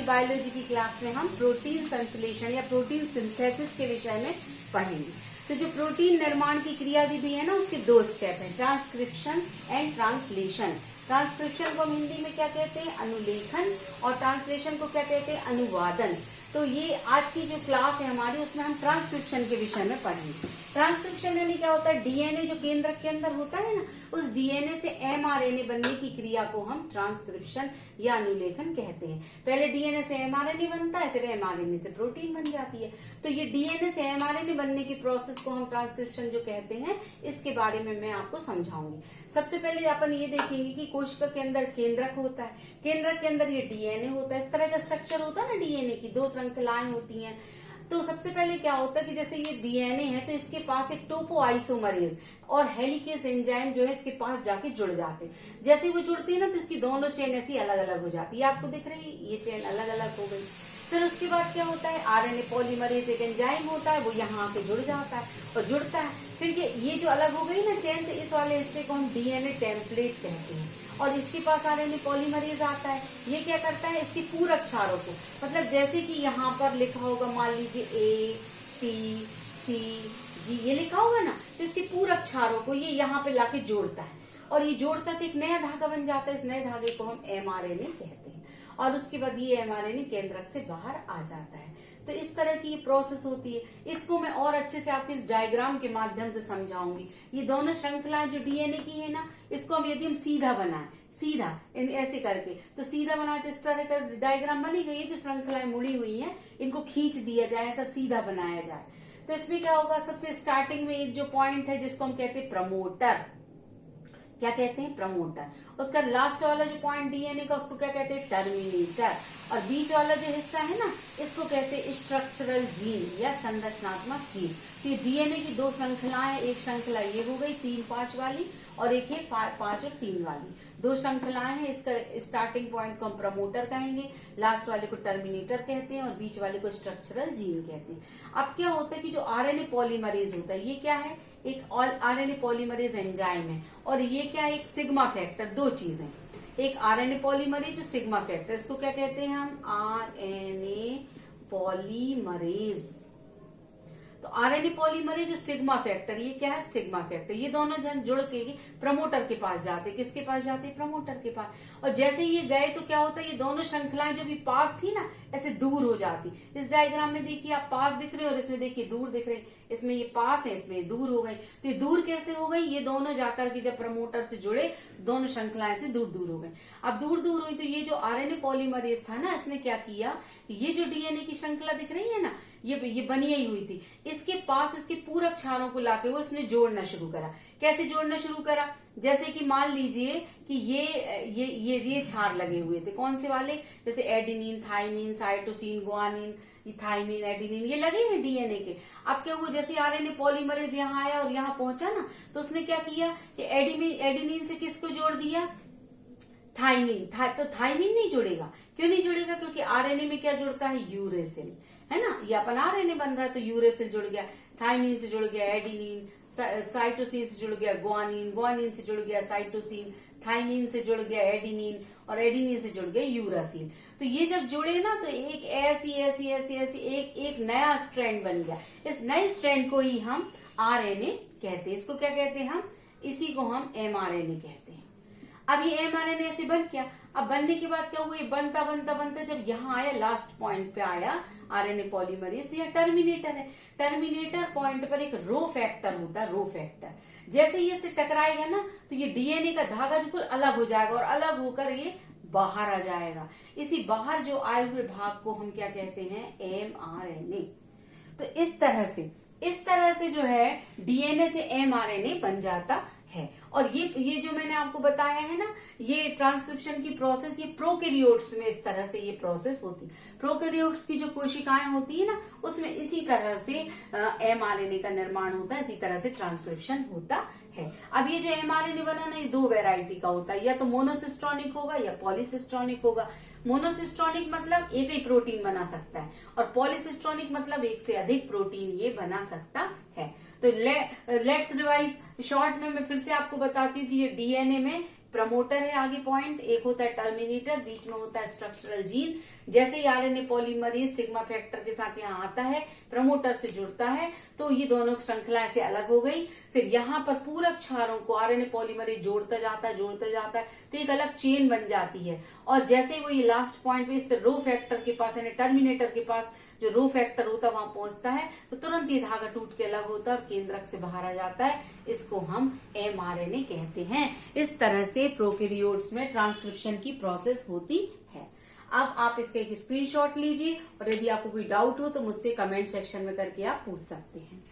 की बायोलॉजी की क्लास में हम प्रोटीन संश्लेषण या प्रोटीन सिंथेसिस के विषय में पढ़ेंगे। तो जो प्रोटीन निर्माण की क्रिया विधि है ना, उसके दो स्टेप है, ट्रांसक्रिप्शन एंड ट्रांसलेशन। ट्रांसक्रिप्शन को हम हिंदी में क्या कहते हैं, अनुलेखन, और ट्रांसलेशन को क्या कहते हैं, अनुवादन। तो ये आज की जो क्लास है हमारी, उसमें हम ट्रांसक्रिप्शन के विषय में पढ़ेंगे। ट्रांसक्रिप्शन यानी क्या होता है, डीएनए जो केंद्रक के अंदर होता है ना, उस डीएनए से एमआरएनए बनने की क्रिया को हम ट्रांसक्रिप्शन या अनुलेखन कहते हैं। पहले डीएनए से एमआरएनए बनता है, फिर एमआरएनए से प्रोटीन बन जाती है। तो ये डीएनए से एमआरएनए बनने की प्रोसेस को हम ट्रांसक्रिप्शन जो कहते हैं, इसके बारे में मैं आपको समझाऊंगी। सबसे पहले अपन ये देखेंगे कि कोशिका के अंदर केंद्रक होता है, केंद्रक के अंदर ये डीएनए होता है। इस तरह का स्ट्रक्चर होता है ना डीएनए की, दो श्रृंखलाएं होती हैं। तो सबसे पहले क्या होता है कि जैसे ये डीएनए है, तो इसके पास एक टोपोआइसोमरेज और हेलिकेज एंजाइम जो है इसके पास जाके जुड़ जाते हैं। जैसे वो जुड़ती है ना, तो इसकी दोनों चेन ऐसी अलग अलग हो जाती है। आपको दिख रही है, ये चेन अलग अलग हो गई। फिर उसके बाद क्या होता है, आरएनए पॉलीमरेज एक एंजाइम होता है, वो यहाँ आके जुड़ जाता है और जुड़ता है। फिर ये जो अलग हो गई ना चेन, तो इस वाले हिस्से को हम डीएनए टेम्पलेट कहते हैं। और इसके पास आरएनए पॉलीमरेज आता है, ये क्या करता है, इसकी पूरक क्षारों को, मतलब जैसे कि यहाँ पर लिखा होगा, मान लीजिए ए टी सी जी, ये लिखा होगा ना, तो इसके पूरक क्षारों को ये यहाँ पे लाके जोड़ता है, और ये जोड़ता तो एक नया धागा बन जाता है। इस नए धागे को हम एमआरएनए कहते हैं, और उसके बाद ये एमआरएनए केंद्रक से बाहर आ जाता है। तो इस तरह की ये प्रोसेस होती है। इसको मैं और अच्छे से आपको इस डायग्राम के माध्यम से समझाऊंगी। ये दोनों श्रृंखलाएं जो डीएनए की है ना, इसको हम यदि हम सीधा बनाएं, सीधा ऐसे करके, तो सीधा बनाए तो इस तरह का डायग्राम बनी गई है। जो श्रृंखलाएं मुड़ी हुई हैं, इनको खींच दिया जाए, ऐसा सीधा बनाया जाए। तो इसमें क्या होगा, सबसे स्टार्टिंग में एक जो पॉइंट है जिसको हम कहते हैं प्रमोटर, क्या कहते हैं, प्रमोटर। उसका लास्ट वाला जो पॉइंट डीएनए का, उसको क्या कहते हैं, टर्मिनेटर। और बीच वाला जो हिस्सा है ना, इसको कहते हैं स्ट्रक्चरल जीन या संरचनात्मक जीन। तो ये डीएनए की दो श्रृंखलाएं, एक श्रृंखला ये हो गई 3-5 वाली, और एक है 5 और 3 वाली, दो श्रृंखलाएं हैं। इसका स्टार्टिंग पॉइंट को हम प्रमोटर कहेंगे, लास्ट वाले को टर्मिनेटर कहते हैं, और बीच वाले को स्ट्रक्चरल जीन कहते हैं। अब क्या होता है कि जो आरएनए पॉलीमरेज होता है, ये क्या है, एक आरएनए पॉलीमरेज एंजाइम है, और ये क्या है, एक सिग्मा फैक्टर। दो चीजें, एक आरएनए पॉलीमरेज, सिग्मा फैक्टर, इसको क्या कहते हैं हम, आरएनए पॉलीमरेज। तो आरएनए पॉलीमरेज जो सिग्मा फैक्टर, ये क्या है, सिग्मा फैक्टर। ये दोनों जन जुड़ के प्रमोटर के पास जाते, किसके पास जाते, प्रमोटर के पास। और जैसे ये गए तो क्या होता है, ये दोनों श्रृंखलाएं जो भी पास थी ना, ऐसे दूर हो जाती। इस डायग्राम में देखिए आप पास दिख रहे हो, और इसमें देखिए दूर दिख रहे। इसमें ये पास है, इसमें दूर हो गई। तो ये दूर कैसे हो गई, ये दोनों जाकर के जब प्रमोटर से जुड़े, दोनों श्रृंखलाएं से दूर दूर हो गई। अब दूर दूर हुई तो ये जो आरएनए पॉलीमरेज था ना, इसने क्या किया, ये जो डीएनए की श्रृंखला दिख रही है ना, ये बनी ही हुई थी, इसके पास इसके पूरक क्षारों को लाके वो इसने जोड़ना शुरू करा। कैसे जोड़ना शुरू करा, जैसे कि मान लीजिए कि ये क्षार लगे हुए थे, कौन से वाले, जैसे adenine, thymine, cytosine, guanine, thymine, adenine, ये लगे हैं डीएनए के। अब क्या हुआ, जैसे आरएनए पॉलीमरेज यहाँ आया और यहाँ पहुंचा ना, तो उसने क्या किया कि एडेनिन से किसको जोड़ दिया, थाइमिन। तो थाइमिन नहीं जुड़ेगा, क्यों नहीं जुड़ेगा, क्योंकि आरएनए में क्या जुड़ता है, यूरेसिल, है ना। ये अपन आरएनए बन रहा है, तो यूरेसिल जुड़ गया, थाइमिन से जुड़ गया एडेनिन, साइटोसिन से जुड़ गया गुआनिन, गुआनिन से जुड़ गया साइटोसिन, थाइमिन से जुड़ गया एडेनिन, और एडेनिन से जुड़ गया यूरासिल। तो ये जब जुड़े ना, तो एक ऐसी ऐसी ऐसी ऐसी एक नया स्ट्रैंड बन गया। इस नए स्ट्रैंड को ही हम आरएनए कहते हैं। इसको क्या कहते हैं हम, इसी को हम एमआरएनए कहते हैं। अब ये एमआरएनए ऐसे बन गया। अब बनने के बाद क्या हुआ, बनता बनता बनता जब यहाँ आया, लास्ट पॉइंट पे आया आरएनए पॉलीमरेज, तो यह टर्मिनेटर है। टर्मिनेटर पॉइंट पर एक रो फैक्टर होता है, रो फैक्टर। जैसे ये से टकराएगा ना, तो ये डीएनए का धागा बिल्कुल अलग हो जाएगा, और अलग होकर ये बाहर आ जाएगा। इसी बाहर जो आए हुए भाग को हम क्या कहते हैं, एमआरएनए। तो इस तरह से जो है डीएनए से एमआरएनए बन जाता है। और ये जो मैंने आपको बताया है ना, ये ट्रांसक्रिप्शन की प्रोसेस, ये प्रोकैरियोट्स में इस तरह से ये प्रोसेस होती है। प्रोकैरियोट्स की जो कोशिकाएं होती है ना, उसमें इसी तरह से एमआरएनए का निर्माण होता है, इसी तरह से ट्रांसक्रिप्शन होता है। अब ये जो एमआरएनए बना ना, ये दो वैरायटी का होता है, या तो मोनोसिस्टोनिक होगा या पॉलीसिस्टोनिक होगा। मोनोसिस्टोनिक मतलब एक ही प्रोटीन बना सकता है, और पॉलीसिस्टोनिक मतलब एक से अधिक प्रोटीन ये बना सकता है। तो लेट्स रिवाइज शॉर्ट में मैं फिर से आपको बताती हूँ कि ये डीएनए में प्रमोटर है आगे पॉइंट, एक होता है टर्मिनेटर, बीच में होता है स्ट्रक्चरल जीन। जैसे ही आरएनए पॉलीमरेज सिग्मा फैक्टर के साथ यहाँ आता है, प्रमोटर से जुड़ता है, तो ये दोनों श्रृंखला से अलग हो गई। फिर यहाँ पर पूरक क्षारों को आरएनए पॉलीमरेज जोड़ता जाता है तो एक अलग चेन बन जाती है। और जैसे ही वो ये लास्ट पॉइंट पे इस रो फैक्टर के पास यानी टर्मिनेटर के पास जो रो फैक्टर होता है वहां पहुंचता है, तो तुरंत ये धागा टूट के अलग होता है और केंद्रक से बाहर आ जाता है। इसको हम एमआरएनए कहते हैं। इस तरह से प्रोकैरियोट्स में ट्रांसक्रिप्शन की प्रोसेस होती है। अब आप इसका एक स्क्रीनशॉट लीजिए और यदि आपको कोई डाउट हो तो मुझसे कमेंट सेक्शन में करके आप पूछ सकते हैं।